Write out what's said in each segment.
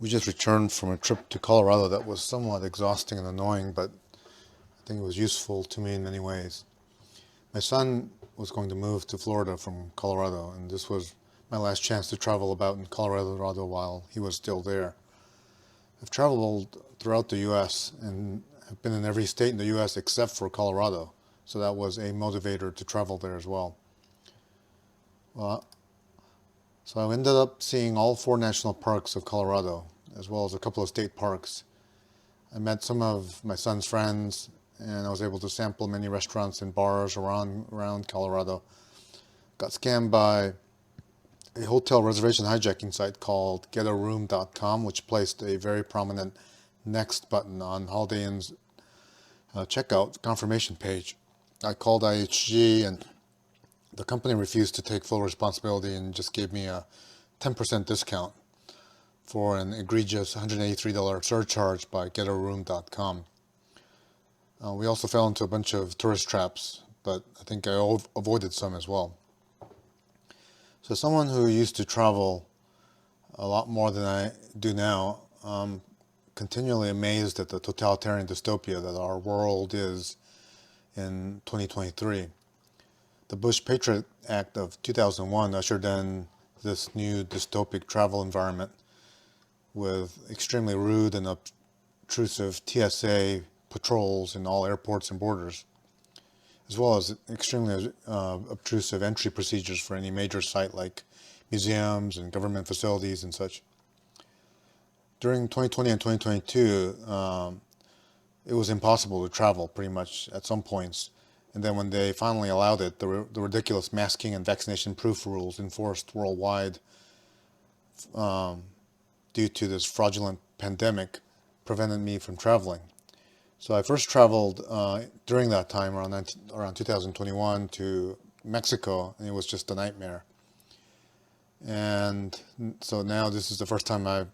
We just returned from a trip to Colorado that was somewhat exhausting and annoying, but I think it was useful to me in many ways. My son was going to move to Florida from Colorado, and this was my last chance to travel about in Colorado while he was still there. I've traveled throughout the U.S. and have been in every state in the U.S. except for Colorado, so that was a motivator to travel there as well. Well, so I ended up seeing all 4 national parks of Colorado, as well as a couple of state parks. I met some of my son's friends, and I was able to sample many restaurants and bars around Colorado. Got scammed by a hotel reservation hijacking site called getaroom.com, which placed a very prominent next button on Holiday Inn's checkout confirmation page. I called IHG, and the company refused to take full responsibility and just gave me a 10% discount for an egregious $183 surcharge by getaroom.com. We also fell into a bunch of tourist traps, but I think I avoided some as well. So someone who used to travel a lot more than I do now, I'm continually amazed at the totalitarian dystopia that our world is in 2023. The Bush Patriot Act of 2001 ushered in this new dystopic travel environment with extremely rude and obtrusive TSA patrols in all airports and borders, as well as extremely obtrusive entry procedures for any major site like museums and government facilities and such. During 2020 and 2022, it was impossible to travel pretty much at some points. And then when they finally allowed it, the ridiculous masking and vaccination proof rules enforced worldwide due to this fraudulent pandemic prevented me from traveling. So I first traveled during that time, around 2021, to Mexico, and it was just a nightmare. And so now this is the first time I've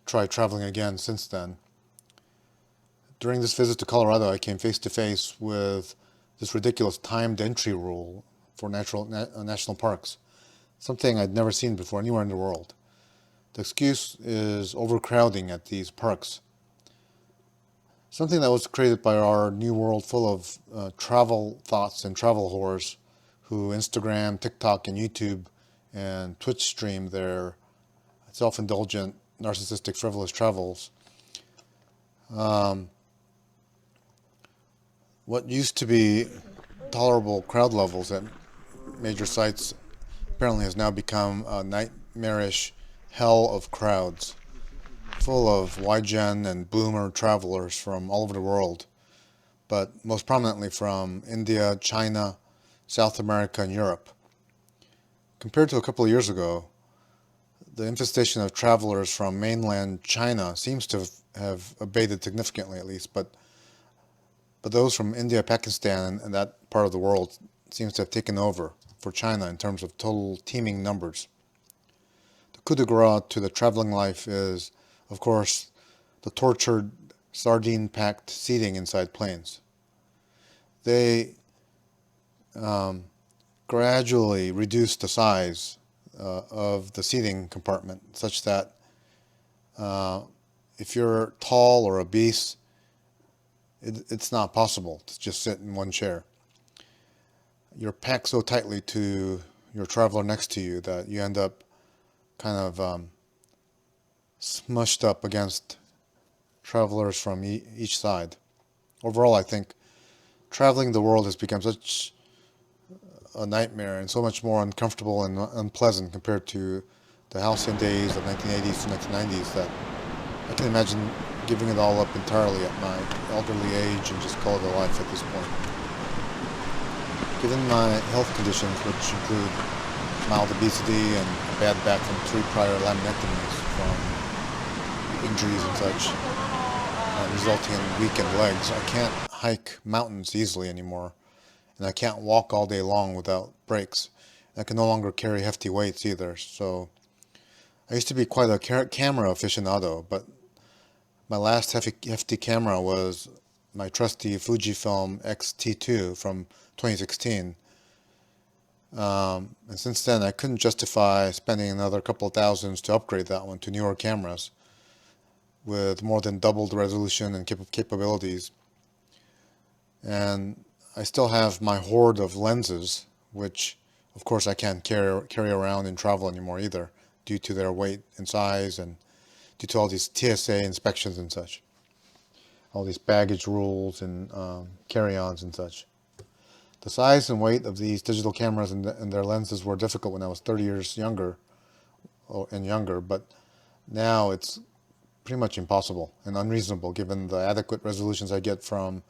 tried traveling again since then. During this visit to Colorado, I came face to face with this ridiculous timed entry rule for national parks, something I'd never seen before anywhere in the world. The excuse is overcrowding at these parks, something that was created by our new world full of travel thoughts and travel whores who Instagram, TikTok, and YouTube and Twitch stream their self-indulgent, narcissistic, frivolous travels. What used to be tolerable crowd levels at major sites apparently has now become a nightmarish hell of crowds, full of Y-gen and boomer travelers from all over the world, but most prominently from India, China, South America, and Europe. Compared to a couple of years ago, the infestation of travelers from mainland China seems to have abated significantly, at least, but those from India, Pakistan, and that part of the world seems to have taken over for China in terms of total teeming numbers. The coup de grace to the traveling life is, of course, the tortured, sardine-packed seating inside planes. They gradually reduce the size of the seating compartment such that if you're tall or obese, it's not possible to just sit in one chair. You're packed so tightly to your traveler next to you that you end up kind of smushed up against travelers from each side. Overall, I think traveling the world has become such a nightmare and so much more uncomfortable and unpleasant compared to the halcyon days of 1980s to 1990s that I can imagine giving it all up entirely at my elderly age and just call it a life at this point. Given my health conditions, which include mild obesity and a bad back from 3 prior laminectomies from injuries and such, resulting in weakened legs, I can't hike mountains easily anymore, and I can't walk all day long without breaks. I can no longer carry hefty weights either, so I used to be quite a camera aficionado, but my last hefty camera was my trusty Fujifilm X-T2 from 2016. And since then, I couldn't justify spending another couple of thousands to upgrade that one to newer cameras. with more than double the resolution and capabilities. And I still have my hoard of lenses, which of course I can't carry around in travel anymore either, due to their weight and size and due to all these TSA inspections and such. All these baggage rules and carry-ons and such. The size and weight of these digital cameras and their lenses were difficult when I was 30 years younger, but now it's pretty much impossible and unreasonable given the adequate resolutions I get from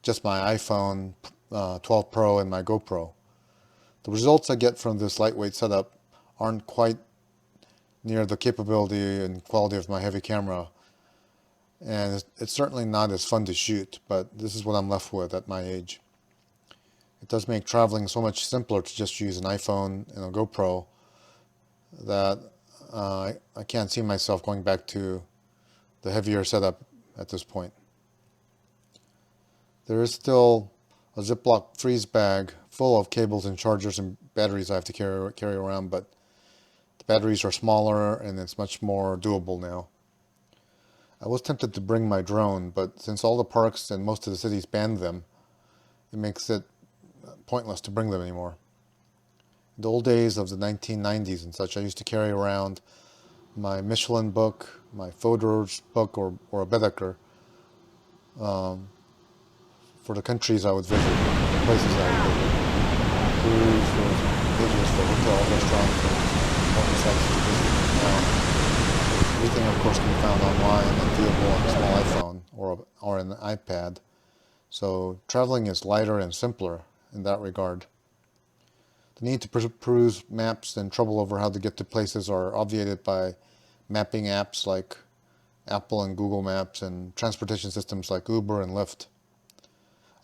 just my iPhone 12 Pro and my GoPro. The results I get from this lightweight setup aren't quite near the capability and quality of my heavy camera, and it's certainly not as fun to shoot, but this is what I'm left with at my age. It does make traveling so much simpler to just use an iPhone and a GoPro that I can't see myself going back to the heavier setup at this point. There is still a Ziploc freeze bag full of cables and chargers and batteries I have to carry around, but the batteries are smaller and it's much more doable now. I was tempted to bring my drone, but since all the parks and most of the cities banned them, it makes it pointless to bring them anymore. In the old days of the 1990s and such, I used to carry around my Michelin book, my Fodor's book, or a Baedeker for the countries I would visit, the places I would visit. Cruise for pages for hotels, restaurants, and all the sites to visit. Now, everything, of course, can be found online and viewable on a small iPhone or an iPad. So traveling is lighter and simpler in that regard. The need to peruse maps and trouble over how to get to places are obviated by mapping apps like Apple and Google Maps and transportation systems like Uber and Lyft.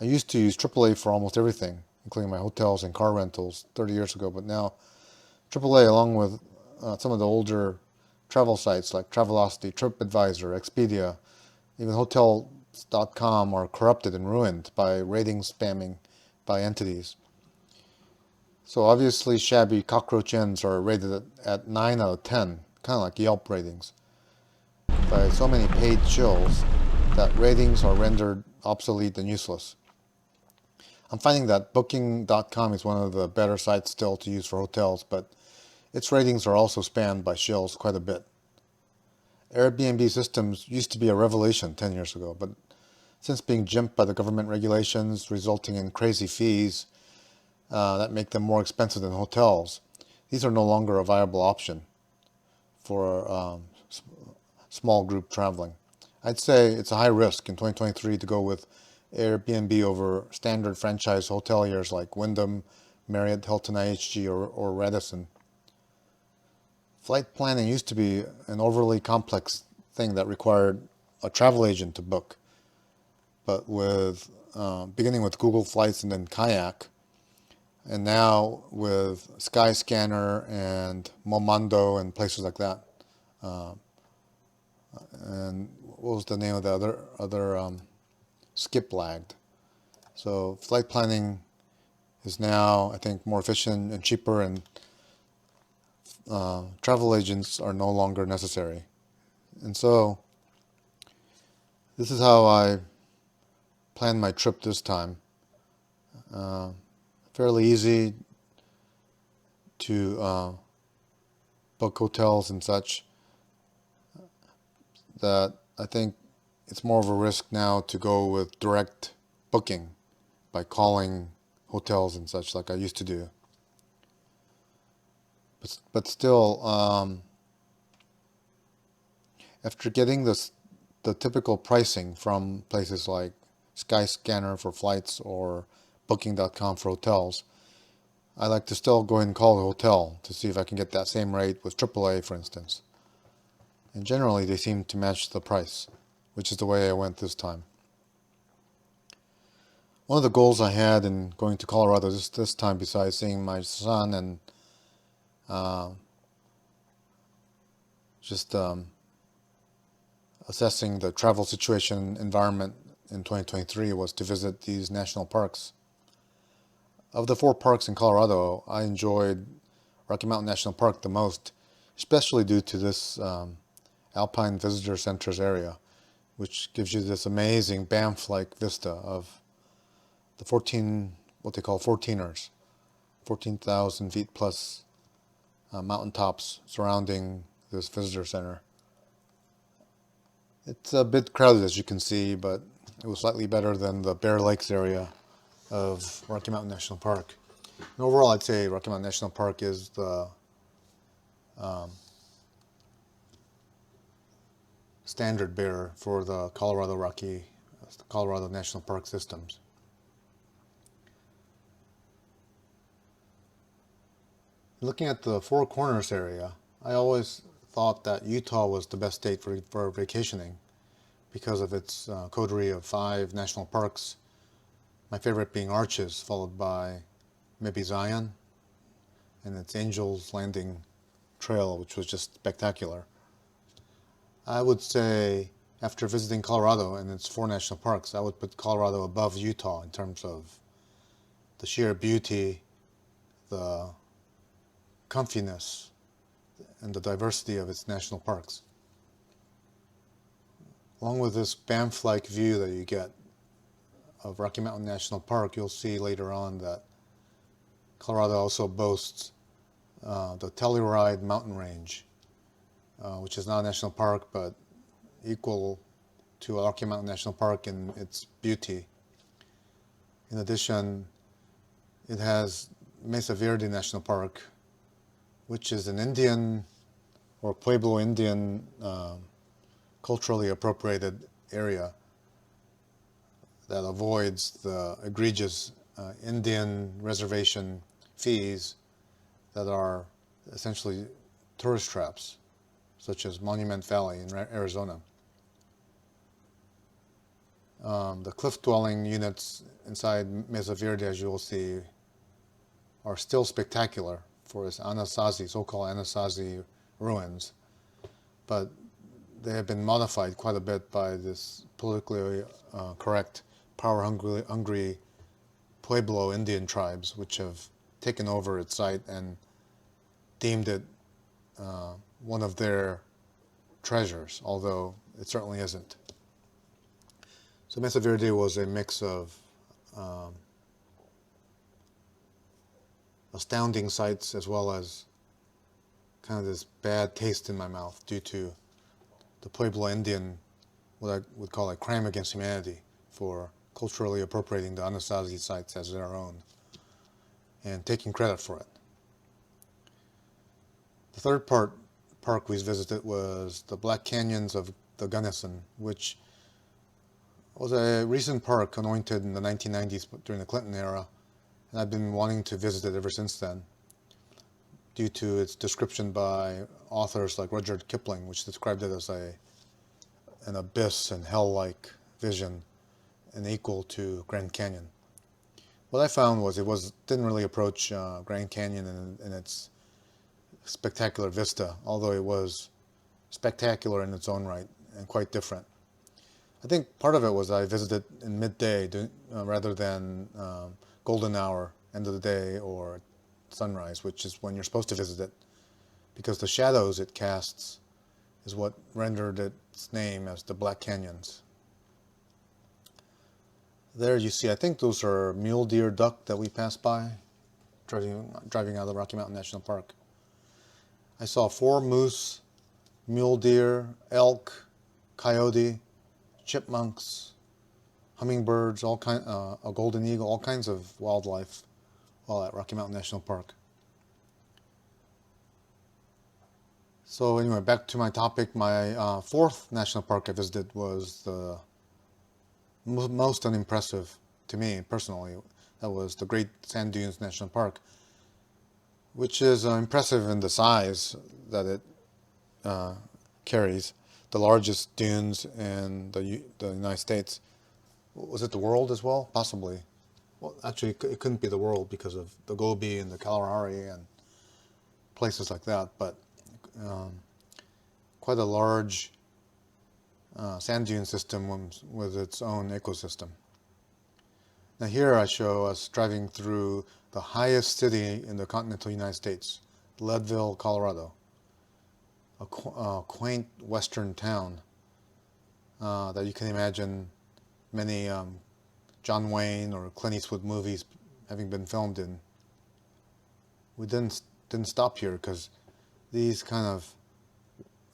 I used to use AAA for almost everything, including my hotels and car rentals 30 years ago, but now AAA, along with some of the older travel sites like Travelocity, TripAdvisor, Expedia, even Hotels.com, are corrupted and ruined by rating spamming by entities. So obviously shabby cockroach inns are rated at 9 out of 10, kind of like Yelp ratings, by so many paid shills that ratings are rendered obsolete and useless. I'm finding that Booking.com is one of the better sites still to use for hotels, but its ratings are also spammed by shills quite a bit. Airbnb systems used to be a revelation 10 years ago, but since being jimped by the government regulations resulting in crazy fees that make them more expensive than hotels, these are no longer a viable option for small group traveling. I'd say it's a high risk in 2023 to go with Airbnb over standard franchise hoteliers like Wyndham, Marriott, Hilton IHG, or Radisson. Flight planning used to be an overly complex thing that required a travel agent to book. But with beginning with Google Flights and then Kayak, and now with Skyscanner and Momondo and places like that. And what was the name of the other Skip lagged. So flight planning is now, I think, more efficient and cheaper, and travel agents are no longer necessary. And so this is how I planned my trip this time. Fairly easy to book hotels and such, that I think it's more of a risk now to go with direct booking by calling hotels and such like I used to do. But still, after getting the typical pricing from places like Skyscanner for flights or Booking.com for hotels, I like to still go and call the hotel to see if I can get that same rate with AAA, for instance. And generally, they seem to match the price, which is the way I went this time. One of the goals I had in going to Colorado this time, besides seeing my son and just assessing the travel situation environment in 2023, was to visit these national parks. Of the 4 parks in Colorado, I enjoyed Rocky Mountain National Park the most, especially due to this Alpine Visitor Centers area. which gives you this amazing Banff-like vista of the 14, what they call 14ers, 14,000 feet plus mountaintops surrounding this visitor center. It's a bit crowded, as you can see, but it was slightly better than the Bear Lakes area of Rocky Mountain National Park. And overall, I'd say Rocky Mountain National Park is the standard bearer for the Colorado National Park systems. Looking at the Four Corners area, I always thought that Utah was the best state for vacationing because of its coterie of 5 national parks. My favorite being Arches, followed by maybe Zion and its Angel's Landing Trail, which was just spectacular. I would say after visiting Colorado and its 4 national parks, I would put Colorado above Utah in terms of the sheer beauty, the comfiness, and the diversity of its national parks. Along with this Banff-like view that you get of Rocky Mountain National Park, you'll see later on that Colorado also boasts the Telluride mountain range, which is not a national park but equal to Rocky Mountain National Park in its beauty. In addition, it has Mesa Verde National Park, which is an Indian or Pueblo Indian culturally appropriated area that avoids the egregious Indian reservation fees that are essentially tourist traps, such as Monument Valley in Arizona. The cliff-dwelling units inside Mesa Verde, as you will see, are still spectacular for its Anasazi, so-called Anasazi ruins, but they have been modified quite a bit by this politically correct, power-hungry Pueblo Indian tribes, which have taken over its site and deemed it one of their treasures, although it certainly isn't. So Mesa Verde was a mix of astounding sights as well as kind of this bad taste in my mouth due to the Pueblo Indian, what I would call a crime against humanity for culturally appropriating the Anasazi sites as their own and taking credit for it. The third park we visited was the Black Canyons of the Gunnison, which was a recent park anointed in the 1990s during the Clinton era, and I've been wanting to visit it ever since then due to its description by authors like Rudyard Kipling, which described it as an abyss and hell-like vision and equal to Grand Canyon. What I found was it didn't really approach Grand Canyon in its spectacular vista, although it was spectacular in its own right and quite different. I think part of it was I visited in midday rather than golden hour, end of the day, or sunrise, which is when you're supposed to visit it, because the shadows it casts is what rendered its name as the Black Canyons. There you see, I think those are mule deer duck that we passed by, driving out of the Rocky Mountain National Park. I saw 4 moose, mule deer, elk, coyote, chipmunks, hummingbirds, a golden eagle, all kinds of wildlife while at Rocky Mountain National Park. So anyway, back to my topic. My 4th national park I visited was the most unimpressive to me personally. That was the Great Sand Dunes National Park, which is impressive in the size that it carries. The largest dunes in the United States. Was it the world as well? Possibly. Well, actually, it couldn't be the world because of the Gobi and the Kalahari and places like that, but quite a large sand dune system with its own ecosystem. Now here I show us driving through the highest city in the continental United States, Leadville, Colorado, a quaint western town that you can imagine many John Wayne or Clint Eastwood movies having been filmed in. We didn't stop here because these kind of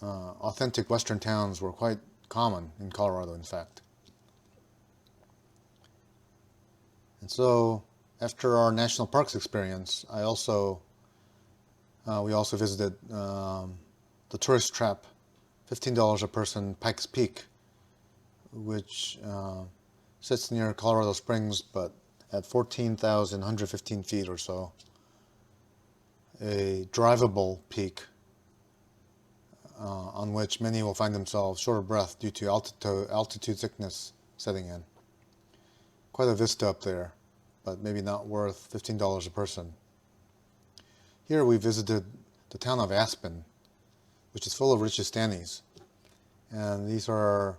authentic Western towns were quite common in Colorado, in fact. And so, after our national parks experience, we also visited the tourist trap, $15 a person, Pikes Peak, which sits near Colorado Springs, but at 14,115 feet or so. A drivable peak on which many will find themselves short of breath due to altitude sickness setting in. Quite a vista up there, but maybe not worth $15 a person. Here we visited the town of Aspen, which is full of richistanis, and these are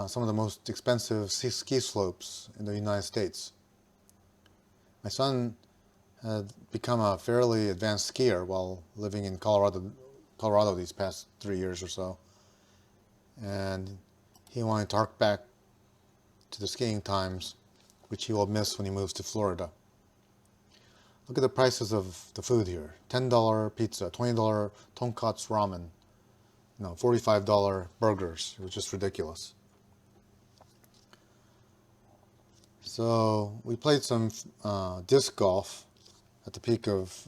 some of the most expensive ski slopes in the United States. My son had become a fairly advanced skier while living in Colorado these past 3 years or so, and he wanted to hark back to the skiing times, which he will miss when he moves to Florida. Look at the prices of the food here. $10 pizza, $20 tonkatsu ramen, $45 burgers. It was just ridiculous. So we played some disc golf at the peak of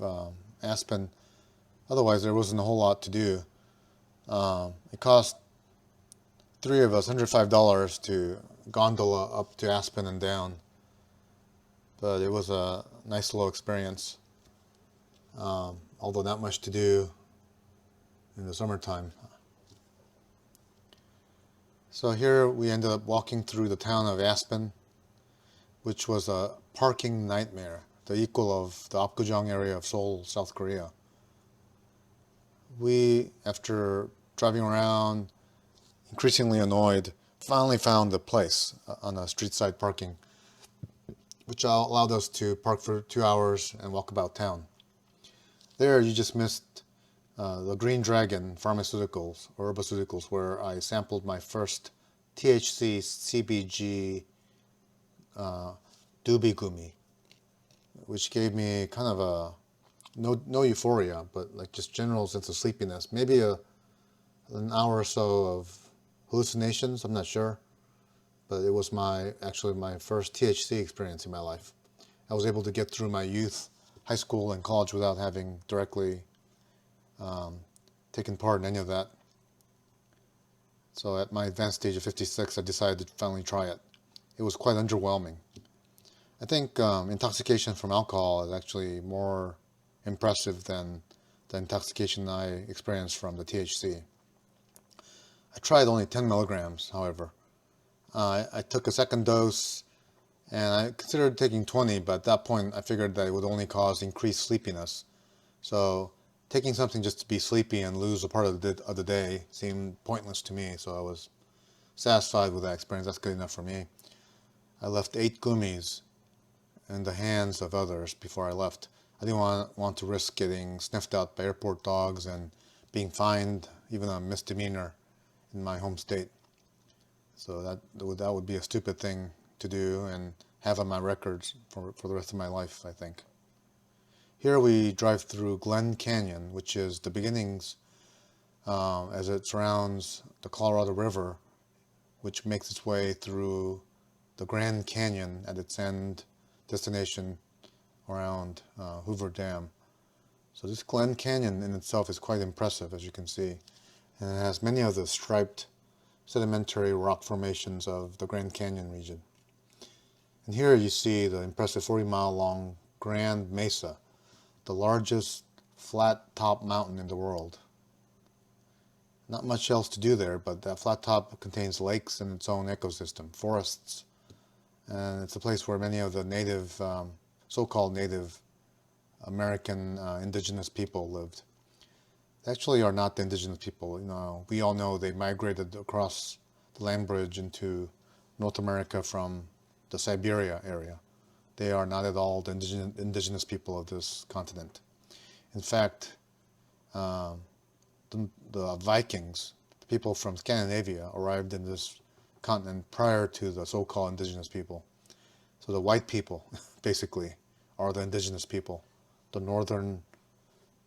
Aspen. Otherwise, there wasn't a whole lot to do. It cost 3 of us $105 to gondola up to Aspen and down. But it was a nice little experience, although not much to do in the summertime. So here we ended up walking through the town of Aspen, which was a parking nightmare, the equal of the Apgujeong area of Seoul, South Korea. We, after driving around, increasingly annoyed, finally found a place on a street side parking, which allowed us to park for 2 hours and walk about town. There you just missed the Green Dragon Pharmaceuticals, or Herbaceuticals, where I sampled my first THC CBG doobie gumi, which gave me kind of a no euphoria, but like just general sense of sleepiness. Maybe an hour or so of hallucinations, I'm not sure. But it was actually my first THC experience in my life. I was able to get through my youth, high school, and college without having directly taken part in any of that. So at my advanced age of 56, I decided to finally try it. It was quite underwhelming. I think intoxication from alcohol is actually more impressive than the intoxication I experienced from the THC. I tried only 10 milligrams, however. I took a second dose, and I considered taking 20, but at that point I figured that it would only cause increased sleepiness. So taking something just to be sleepy and lose a part of the day seemed pointless to me, so I was satisfied with that experience. That's good enough for me. I left 8 gummies in the hands of others before I left. I didn't want to risk getting sniffed out by airport dogs and being fined, even a misdemeanor, in my home state. So that would be a stupid thing to do and have on my records for the rest of my life, I think. Here we drive through Glen Canyon, which is the beginnings as it surrounds the Colorado River, which makes its way through the Grand Canyon at its end destination around Hoover Dam. So this Glen Canyon in itself is quite impressive, as you can see, and it has many of the striped sedimentary rock formations of the Grand Canyon region. And here you see the impressive 40-mile long Grand Mesa, the largest flat top mountain in the world. Not much else to do there, but that flat top contains lakes and its own ecosystem, forests, and it's a place where many of the native, so-called Native American indigenous people lived. They actually are not the indigenous people. We all know they migrated across the land bridge into North America from the Siberia area. They are not at all the indigenous people of this continent. In fact, the Vikings, people from Scandinavia arrived in this continent prior to the so-called indigenous people. So the white people, basically, are the indigenous people. The northern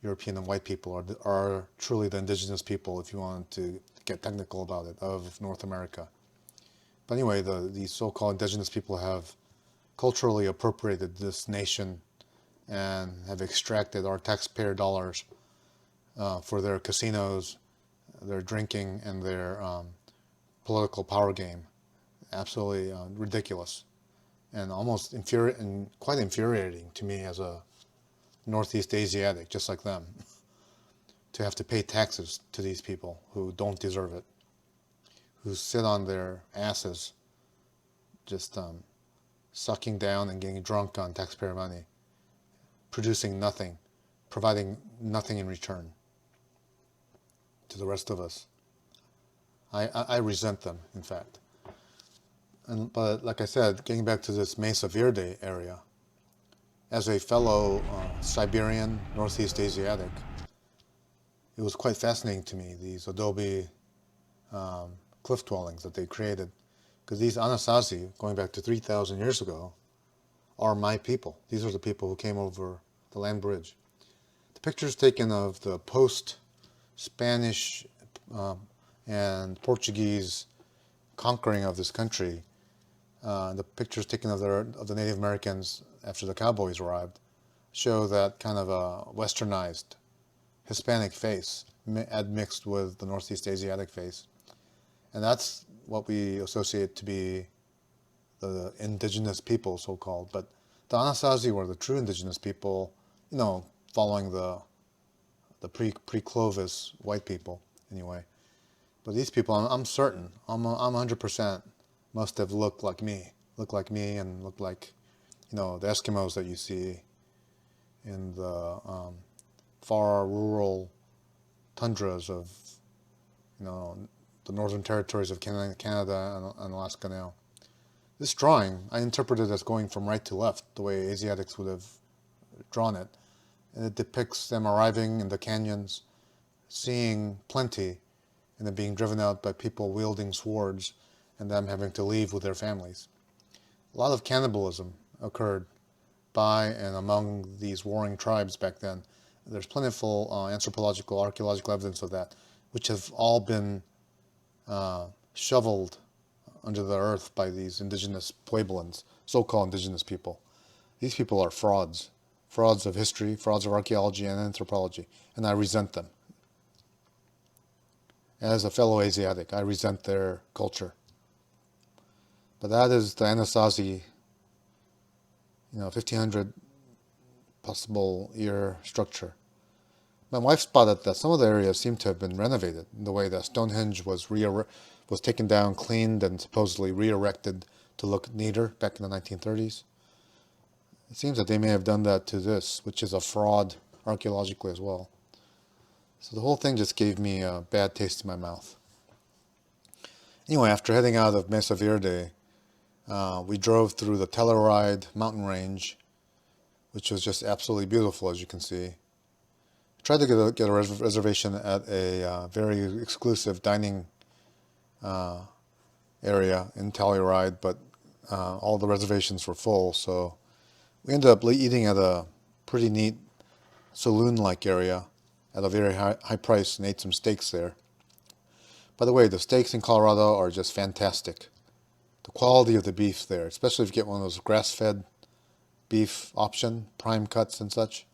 European and white people are truly the indigenous people, if you want to get technical about it, of North America. But anyway, these so-called indigenous people have culturally appropriated this nation and have extracted our taxpayer dollars for their casinos, their drinking, and their political power game. Absolutely ridiculous, and almost quite infuriating to me as a Northeast Asiatic, just like them, to have to pay taxes to these people who don't deserve it, who sit on their asses, just sucking down and getting drunk on taxpayer money, producing nothing, providing nothing in return to the rest of us. I resent them, in fact. But like I said, getting back to this Mesa Verde area, as a fellow Siberian, Northeast Asiatic, it was quite fascinating to me, these adobe cliff dwellings that they created. Because these Anasazi, going back to 3,000 years ago, are my people. These are the people who came over the land bridge. The pictures taken of the post-Spanish and Portuguese conquering of this country, the pictures taken of the Native Americans after the cowboys arrived, show that kind of a westernized Hispanic face admixed with the Northeast Asiatic face. And that's what we associate to be the indigenous people, so-called. But the Anasazi were the true indigenous people, following the pre-Clovis white people, anyway. But these people, I'm certain, I'm 100% must have looked like me and looked like, the Eskimos that you see in the far rural tundras of, the northern territories of Canada and Alaska now. This drawing, I interpreted as going from right to left, the way Asiatics would have drawn it. And it depicts them arriving in the canyons, seeing plenty, and then being driven out by people wielding swords, and them having to leave with their families. A lot of cannibalism occurred by and among these warring tribes back then. There's plentiful anthropological, archaeological evidence of that, which have all been shoveled under the earth by these indigenous Pueblans, so-called indigenous people. These people are frauds of history, frauds of archaeology and anthropology, and I resent them. As a fellow Asiatic, I resent their culture. But that is the Anasazi, 1500 possible year structure. My wife spotted that some of the areas seem to have been renovated in the way that Stonehenge was taken down, cleaned, and supposedly re-erected to look neater back in the 1930s. It seems that they may have done that to this, which is a fraud archaeologically as well. So the whole thing just gave me a bad taste in my mouth. Anyway, after heading out of Mesa Verde, we drove through the Telluride mountain range, which was just absolutely beautiful, as you can see. I tried to get a reservation at a very exclusive dining area in Telluride, but all the reservations were full, so we ended up eating at a pretty neat saloon-like area at a very high price and ate some steaks there. By the way, the steaks in Colorado are just fantastic. The quality of the beef there, especially if you get one of those grass-fed beef option, prime cuts and such,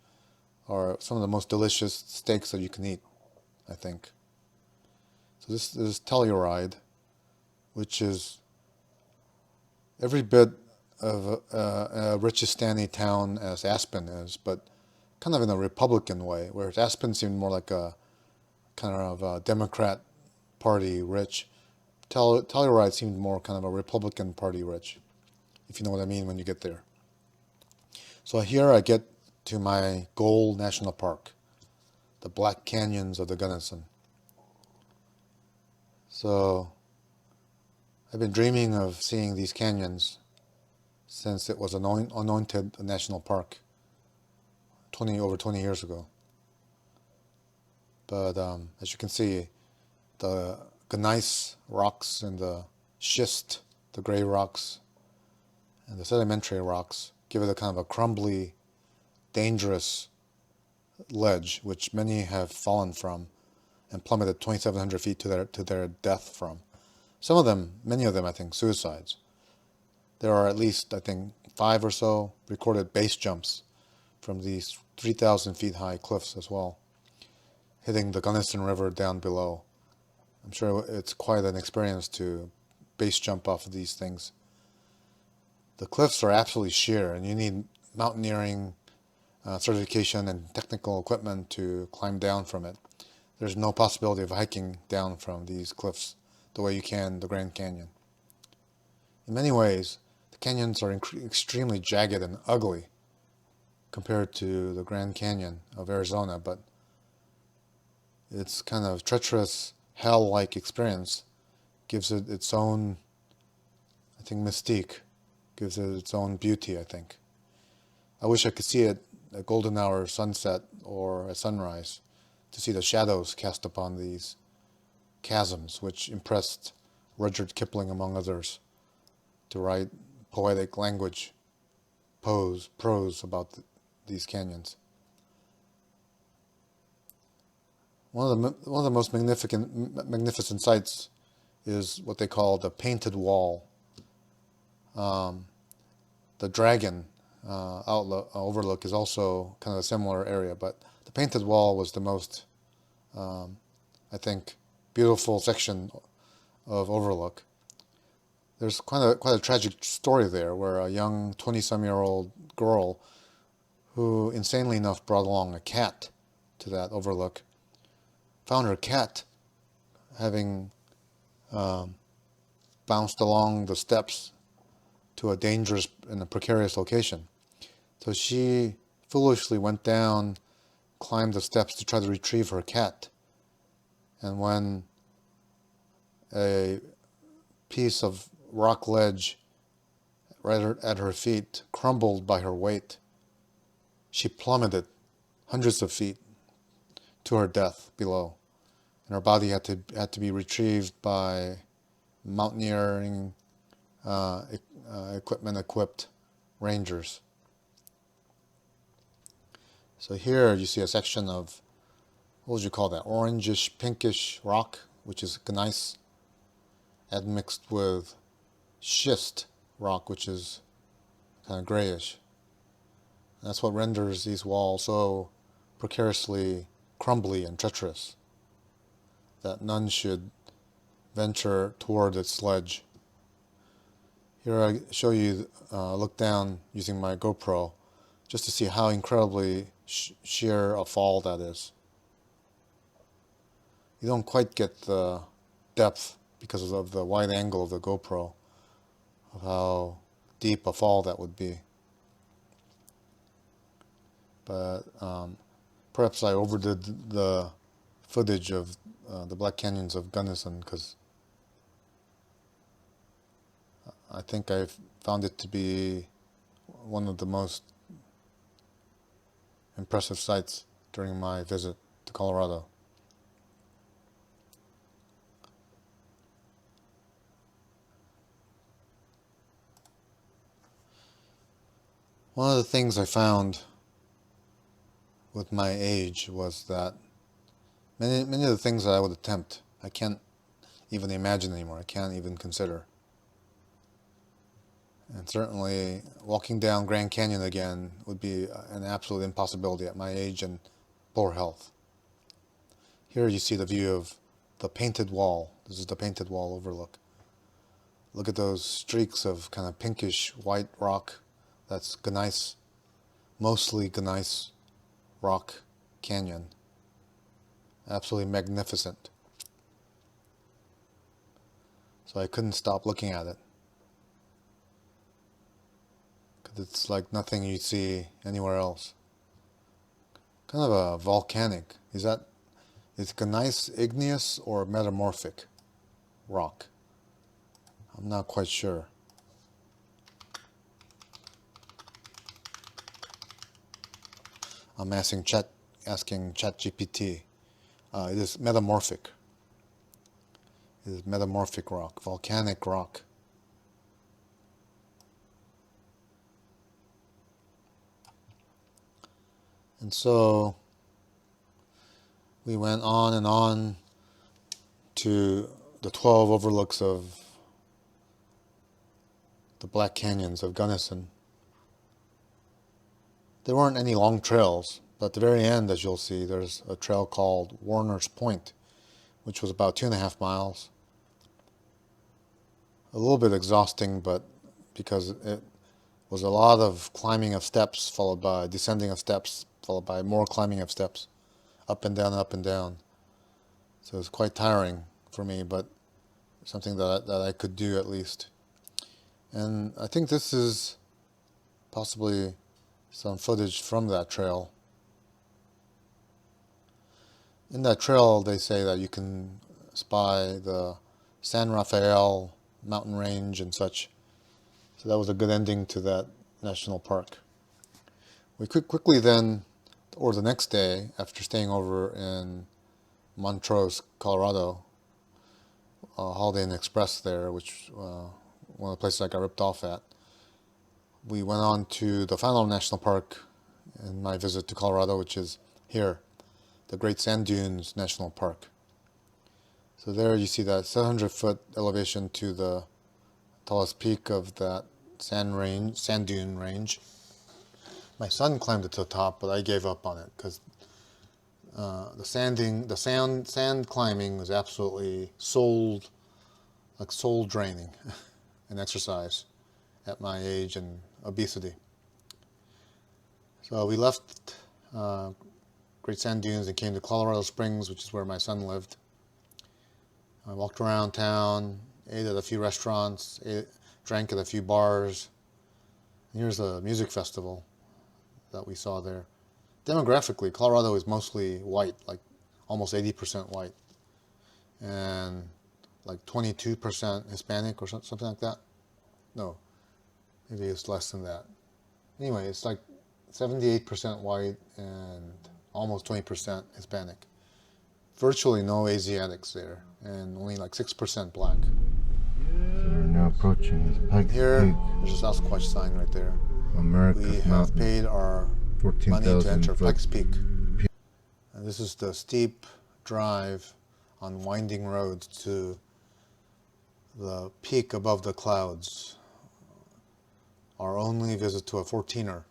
are some of the most delicious steaks that you can eat, I think. So this is Telluride, which is every bit of a richistanis town as Aspen is, but kind of in a Republican way, whereas Aspen seemed more like a kind of a Democrat Party rich. Telluride seemed more kind of a Republican Party rich, if you know what I mean when you get there. So here I get to my goal national park, the Black Canyons of the Gunnison. So I've been dreaming of seeing these canyons since it was anointed a national park over 20 years ago. But as you can see, the gneiss rocks and the schist, the gray rocks, and the sedimentary rocks give it a kind of a crumbly, dangerous ledge, which many have fallen from and plummeted 2,700 feet to their death from. Some of them, many of them, I think, suicides. There are at least, I think, 5 or so recorded base jumps from these 3,000 feet high cliffs as well, hitting the Gunnison River down below. I'm sure it's quite an experience to base jump off of these things. The cliffs are absolutely sheer, and you need mountaineering certification and technical equipment to climb down from it. There's no possibility of hiking down from these cliffs the way you can the Grand Canyon. In many ways, the canyons are extremely jagged and ugly compared to the Grand Canyon of Arizona, but its kind of treacherous, hell-like experience gives it its own, I think, mystique, gives it its own beauty, I think. I wish I could see it at golden hour sunset or at sunrise to see the shadows cast upon these chasms, which impressed Rudyard Kipling, among others, to write poetic language, prose about these canyons. One of the most magnificent sights is what they call the Painted Wall. The Dragon overlook is also kind of a similar area, but the Painted Wall was the most, I think, beautiful section of overlook. There's quite a tragic story there, where a young 20-some-year-old girl, who insanely enough brought along a cat to that overlook, found her cat having bounced along the steps to a dangerous and a precarious location. So she foolishly went down, climbed the steps to try to retrieve her cat. And when a piece of rock ledge right at her feet crumbled by her weight, she plummeted hundreds of feet to her death below. And her body had to be retrieved by mountaineering equipped rangers. So here you see a section of, what would you call that, orangish, pinkish rock, which is gneiss, admixed with schist rock, which is kind of grayish. That's what renders these walls so precariously crumbly and treacherous, that none should venture toward its ledge. Here I show you, look down using my GoPro, just to see how incredibly sheer a fall that is. You don't quite get the depth because of the wide angle of the GoPro, of how deep a fall that would be. But perhaps I overdid the footage of the Black Canyons of Gunnison, because I think I found it to be one of the most impressive sights during my visit to Colorado. One of the things I found with my age was that many of the things that I would attempt, I can't even imagine anymore. I can't even consider. And certainly walking down Grand Canyon again would be an absolute impossibility at my age and poor health. Here you see the view of the Painted Wall. This is the Painted Wall overlook. Look at those streaks of kind of pinkish white rock. That's gneiss, mostly gneiss rock canyon. Absolutely magnificent. So I couldn't stop looking at it, because it's like nothing you see anywhere else. Kind of a volcanic. Is gneiss igneous or metamorphic rock? I'm not quite sure. I'm asking ChatGPT. It is metamorphic. is metamorphic rock, volcanic rock. And so we went on and on to the 12 overlooks of the Black Canyons of Gunnison. There weren't any long trails, but at the very end, as you'll see, there's a trail called Warner's Point, which was about 2.5 miles. A little bit exhausting, but because it was a lot of climbing of steps, followed by descending of steps, followed by more climbing of steps, up and down, up and down. So it was quite tiring for me, but something that I could do at least. And I think this is possibly some footage from that trail. In that trail, they say that you can spy the San Rafael mountain range and such. So that was a good ending to that national park. We could quickly then, or the next day, after staying over in Montrose, Colorado, Holiday Inn Express there, which one of the places I got ripped off at, we went on to the final national park in my visit to Colorado, which is here, the Great Sand Dunes National Park. So there you see that 700-foot elevation to the tallest peak of that sand dune range. My son climbed it to the top, but I gave up on it because the sand climbing was absolutely soul draining an exercise at my age and obesity. So we left Great Sand Dunes and came to Colorado Springs, which is where my son lived. I walked around town, ate at a few restaurants, drank at a few bars. And here's a music festival that we saw there. Demographically, Colorado is mostly white, like almost 80% white, and like 22% Hispanic or something like that. No, maybe it's less than that. Anyway, it's like 78% white and almost 20% Hispanic. Virtually no Asiatics there, and only like 6% black. So we're now approaching this Pikes Here, Peak. there's a Sasquatch sign right there. America's We have mountain. paid our 14,000 money to enter foot. Pikes Peak. And this is the steep drive on winding roads to the peak above the clouds. Our only visit to a 14er,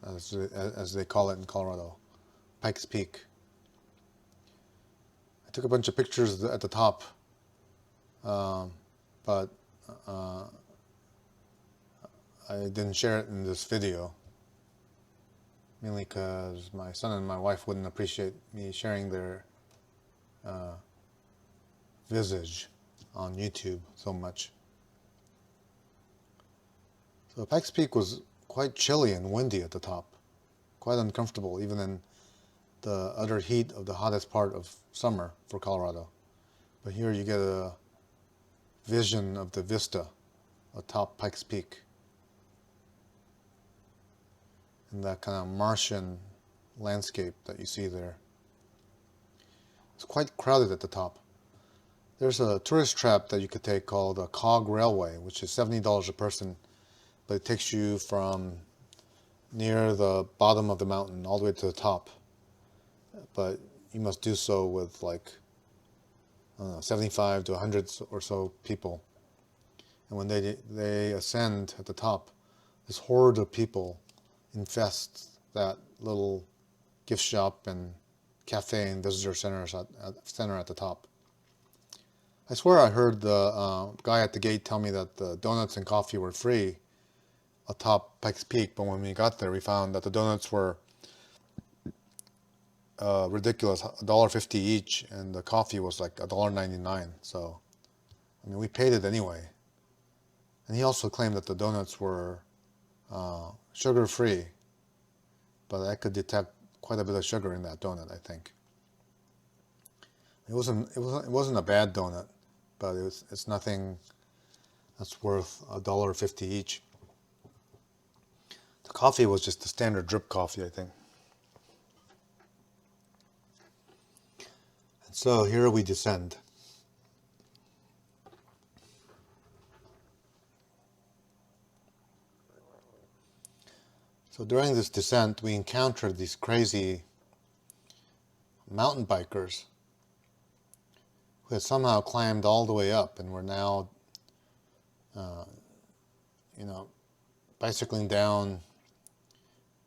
as they call it in Colorado, Pikes Peak. I took a bunch of pictures at the top, but I didn't share it in this video, mainly because my son and my wife wouldn't appreciate me sharing their visage on YouTube so much. So Pikes Peak was quite chilly and windy at the top, quite uncomfortable even in the utter heat of the hottest part of summer for Colorado. But here you get a vision of the vista atop Pikes Peak, and that kind of Martian landscape that you see there. It's quite crowded at the top. There's a tourist trap that you could take called a cog railway, which is $70 a person, but it takes you from near the bottom of the mountain all the way to the top. But you must do so with like, I don't know, 75 to 100 or so people. And when they ascend at the top, this horde of people infest that little gift shop and cafe and visitor center at the top. I swear I heard the guy at the gate tell me that the donuts and coffee were free atop Pikes Peak, but when we got there we found that the donuts were ridiculous, $1.50 each, and the coffee was like $1.99. So, I mean, we paid it anyway. And he also claimed that the donuts were sugar-free, but I could detect quite a bit of sugar in that donut, I think. It wasn't a bad donut, but it's nothing that's worth $1.50 each. The coffee was just the standard drip coffee, I think. And so here we descend. So during this descent, we encountered these crazy mountain bikers who had somehow climbed all the way up and were now, you know, bicycling down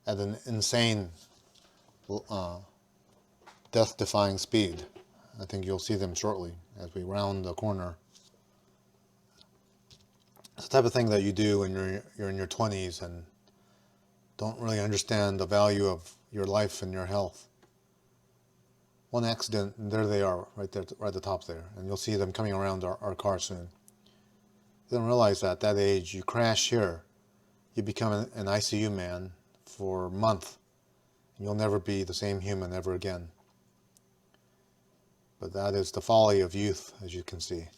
at an insane, death-defying speed. I think you'll see them shortly as we round the corner. It's the type of thing that you do when you're in your 20s and don't really understand the value of your life and your health. One accident, and there they are, right there, right at the top there. And you'll see them coming around our car soon. You don't realize that at that age, you crash here, you become an ICU man for a month, and you'll never be the same human ever again. But that is the folly of youth, as you can see.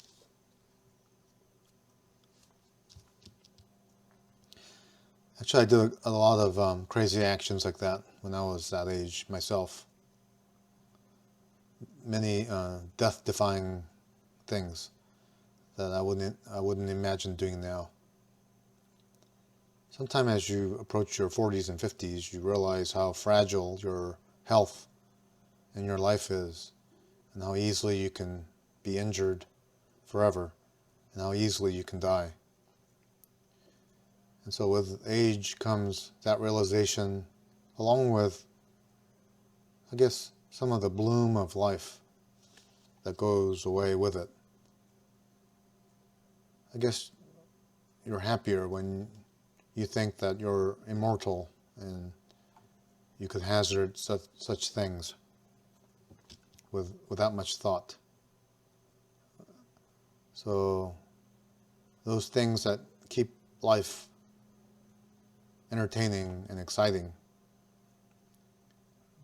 Actually, I did a lot of crazy actions like that when I was that age myself. Many death-defying things that I wouldn't imagine doing now. Sometime as you approach your 40s and 50s, you realize how fragile your health and your life is, and how easily you can be injured forever, and how easily you can die. And so with age comes that realization, along with, I guess, some of the bloom of life that goes away with it. I guess you're happier when you think that you're immortal and you could hazard such things without much thought. So those things that keep life entertaining and exciting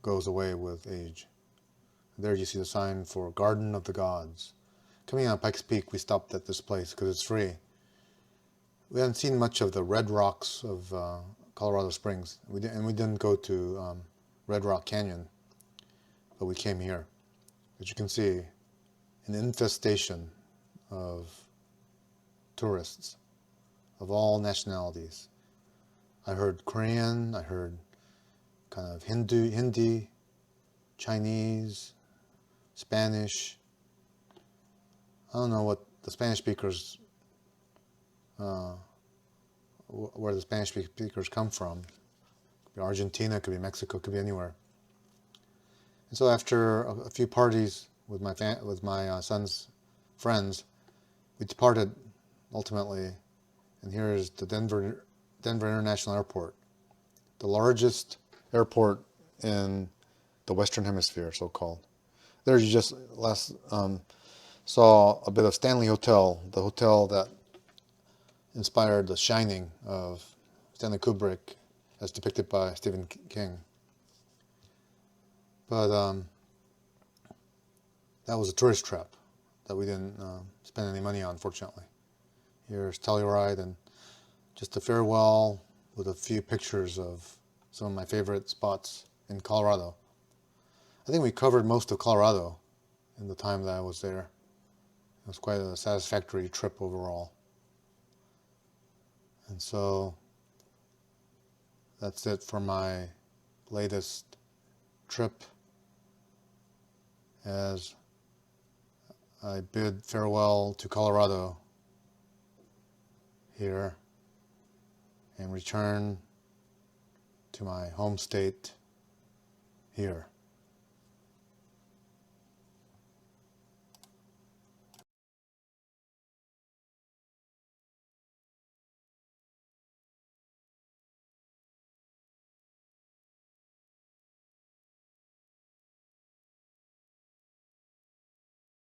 goes away with age. There you see the sign for Garden of the Gods. Coming out of Pikes Peak, we stopped at this place because it's free. We hadn't seen much of the red rocks of Colorado Springs. We didn't go to Red Rock Canyon, but we came here. As you can see, an infestation of tourists of all nationalities. I heard Korean, I heard kind of Hindi, Chinese, Spanish. I don't know what the Spanish speakers, where the Spanish speakers come from. It could be Argentina, it could be Mexico, it could be anywhere. And so after a few parties with my son's friends, we departed ultimately, and here is the Denver International Airport, the largest airport in the Western Hemisphere, so-called. There you just saw a bit of Stanley Hotel, the hotel that inspired The Shining of Stanley Kubrick, as depicted by Stephen King. But that was a tourist trap that we didn't spend any money on, fortunately. Here's Telluride, and just a farewell with a few pictures of some of my favorite spots in Colorado. I think we covered most of Colorado in the time that I was there. It was quite a satisfactory trip overall. And so that's it for my latest trip, as I bid farewell to Colorado here and return to my home state here.